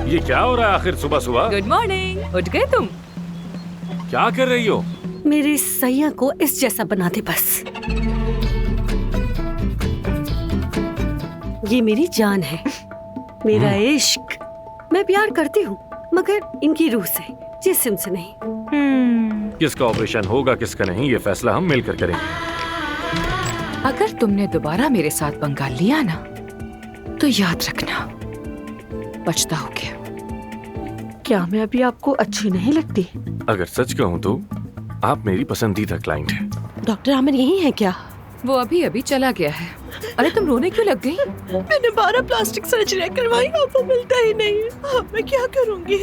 ये क्या हो रहा है आखिर सुबह सुबह? Good morning. उठ गए तुम? क्या कर रही हो? मेरी सैया को इस जैसा बना दे बस। ये मेरी जान है, मेरा इश्क। मैं प्यार करती हूँ मगर इनकी रूह से, जिस्म से नहीं। किसका ऑपरेशन होगा किसका नहीं, ये फैसला हम मिलकर करेंगे। अगर तुमने दोबारा मेरे साथ पंगा लिया ना तो याद रखना पछताओगे। क्या मैं अभी आपको अच्छी नहीं लगती? अगर सच कहूँ तो आप मेरी पसंदीदा क्लाइंट हैं। डॉक्टर आमिर यही है क्या? वो अभी अभी चला गया है। अरे तुम रोने क्यों लग गई? मैंने 12 प्लास्टिक सर्जरी करवाई, अब वो मिलता ही नहीं है। अब मैं क्या करूंगी?